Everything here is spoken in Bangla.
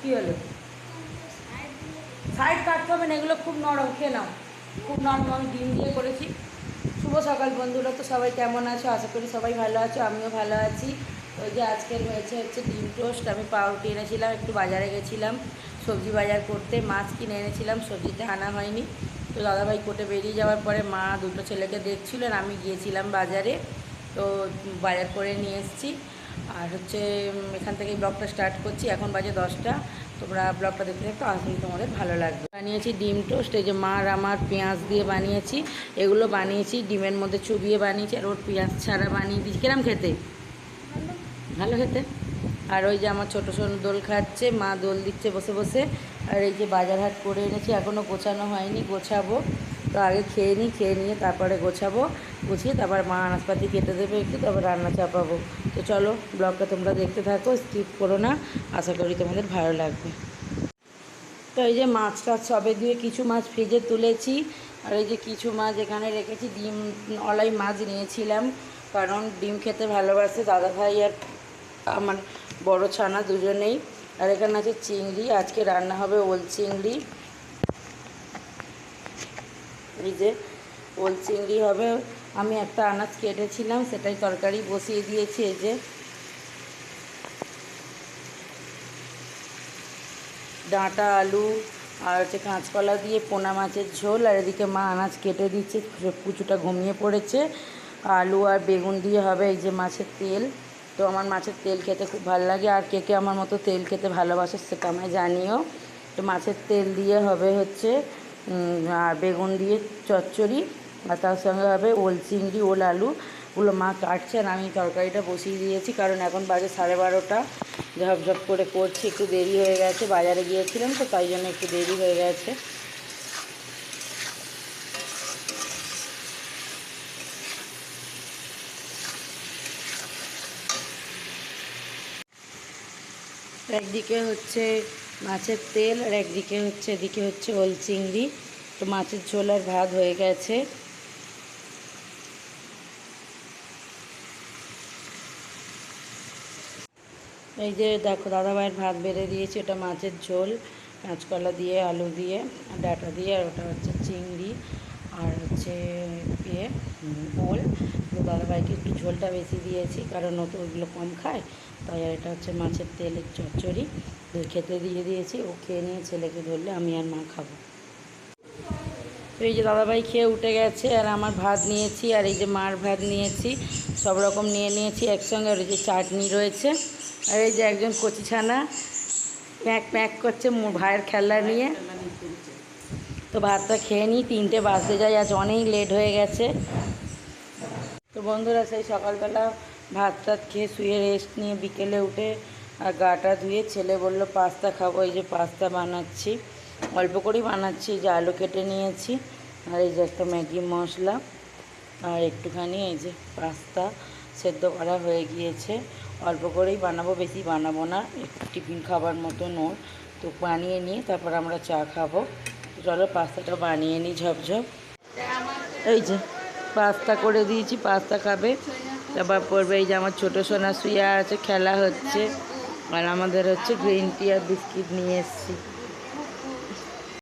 কী হলো? সাইড কাটতে হবে না, এগুলো খুব নরম, খেয়ে নাও। খুব নরম, আমি ডিম দিয়ে করেছি। শুভ সকাল বন্ধুরা, তো সবাই কেমন আছো? আশা করি সবাই ভালো আছো, আমিও ভালো আছি। ওই যে আজকের হচ্ছে ডিম টোস্ট। আমি পাউরুটি এনেছিলাম, একটু বাজারে গেছিলাম সবজি বাজার করতে, মাছ কিনে এনেছিলাম, সবজিতে আনা হয়নি। তো দাদাভাই কোর্টে বেরিয়ে যাওয়ার পরে মা দুটো ছেলেকে দেখছিল, আর আমি গিয়েছিলাম বাজারে, তো বাজার করে নিয়ে এসেছি। আর হচ্ছে এখান থেকেই ব্লগটা স্টার্ট করছি। এখন বাজে 10টা। তোমরা ব্লগটা দেখতে দেখতে আসলেই তোমাদের ভালো লাগবে। বানিয়েছি ডিম টোস্ট, এই যে মার আমার পেঁয়াজ দিয়ে বানিয়েছি। এগুলো বানিয়েছি ডিমের মধ্যে চুবিয়ে বানিয়েছি, আর ওর পেঁয়াজ ছাড়া বানিয়ে দিয়েছি। কিরম খেতে? ভালো খেতে। আর ওই যে আমার ছোটো সোন দোল খাচ্ছে, মা দোল দিচ্ছে বসে বসে। আর এই যে বাজার হাট করে এনেছি, এখনও গোছানো হয়নি, গোছাবো। তো আগে খেয়ে নিই, খেয়ে নিয়ে তারপরে গোছাবো। গুছিয়ে তারপর মা আনাজপাতি কেটে দেবে একটু, তারপর রান্না চাপাবো। তো চলো ব্লগটা তোমরা দেখতে থাকো, স্কিপ করো না। আশা করি তোমাদের ভালো লাগবে। তো এই যে মাছটা সবে দিয়ে কিছু মাছ ফ্রিজে তুলেছি, আর এই যে কিছু মাছ এখানে রেখেছি। ডিম অলাই মাছ নিয়েছিলাম, কারণ ডিম খেতে ভালোবাসে দাদাভাই আর আমার বড় ছানা দুজনেই। আর এখানে আছে চিংড়ি, আজকে রান্না হবে ওল চিংড়ি। এই যে ওল চিংড়ি হবে। আমি একটা আনাজ কেটেছিলাম, সেটাই তরকারি বসিয়ে দিয়েছি। এই যে ডাঁটা আলু আর হচ্ছে কাঁচকলা দিয়ে পোনা মাছের ঝোল। আর এদিকে মা আনাজ কেটে দিচ্ছে, কুচুটা ঘুমিয়ে পড়েছে। আলু আর বেগুন দিয়ে হবে এই যে মাছের তেল। তো আমার মাছের তেল খেতে খুব ভালো লাগে, আর কে কে আমার মতো তেল খেতে ভালোবাসে সেটা আমায় জানিও। তো মাছের তেল দিয়ে হবে হচ্ছে আর বেগুন দিয়ে চচ্চড়ি, আর তার সঙ্গে হবে ওল চিংড়ি, ওল আলু। ওগুলো মা কাটছে, আর আমি তরকারিটা বসিয়ে দিয়েছি, কারণ এখন বাজে 12:30। ঝপঝপ করে করছি, একটু দেরি হয়ে গেছে, বাজারে গিয়েছিলাম তো তাই জন্য একটু দেরি হয়ে গেছে। একদিকে হচ্ছে মাছের তেল, আর একদিকে হচ্ছে এদিকে হচ্ছে ওল চিংড়ি। তো মাছের ঝোল আর ভাত হয়ে গেছে। এই যে দেখো দাদাভাইয়ের ভাত বেড়ে দিয়েছি, ওটা মাছের ঝোল কাঁচকলা দিয়ে আলু দিয়ে আর ডাঁটা দিয়ে, আর ওটা হচ্ছে চিংড়ি আর হচ্ছে ইয়ে ওল। তো দাদাভাইকে একটু ঝোলটা বেশি দিয়েছি, কারণ ও তো ওইগুলো কম খায়, তাই। আর এটা হচ্ছে মাছের তেলের চচ্চড়ি খেতে দিয়ে দিয়েছি। ও খেয়ে নিয়ে ছেলেকে ধরলে আমি আর মা খাবো। তো এই যে দাদাভাই খেয়ে উঠে গেছে, আর আমার ভাত নিয়েছি, আর এই যে মার ভাত নিয়েছি, সব রকম নিয়ে নিয়েছি একসঙ্গে। আর এই যে চাটনি রয়েছে, আর এই যে একজন কচি ছানা প্যাক প্যাক করছে ভাইয়ের খেলনা নিয়ে। তো ভাতটা খেয়ে নিই, 3টে বাজতে যায়, আজ অনেক লেট হয়ে গেছে। তো বন্ধুরা, সেই সকালবেলা ভাত টাত খেয়ে শুয়ে রেস্ট নিয়ে বিকেলে উঠে আর গাটা ধুয়ে ছেলে বললো পাস্তা খাবো। এই যে পাস্তা বানাচ্ছি, অল্প করেই বানাচ্ছি। যে আলু কেটে নিয়েছি, আর এই যে একটা ম্যাগি মশলা, আর একটুখানি এই যে পাস্তা সেদ্ধ করা হয়ে গিয়েছে। অল্প করেই বানাবো, বেশি বানাবো না, একটু টিফিন খাবার মতো ওর। তো বানিয়ে নিয়ে তারপর আমরা চা খাবো। তো চলো পাস্তাটা বানিয়ে নিই ঝপঝপ। এই যে পাস্তা করে দিয়েছি, পাস্তা খাবে, তারপর পড়বে। এই যে আমার ছোটো সোনা শুয়ে আছে, খেলা হচ্ছে। আর আমাদের হচ্ছে গ্রিন টি আর বিস্কিট নিয়ে এসেছি।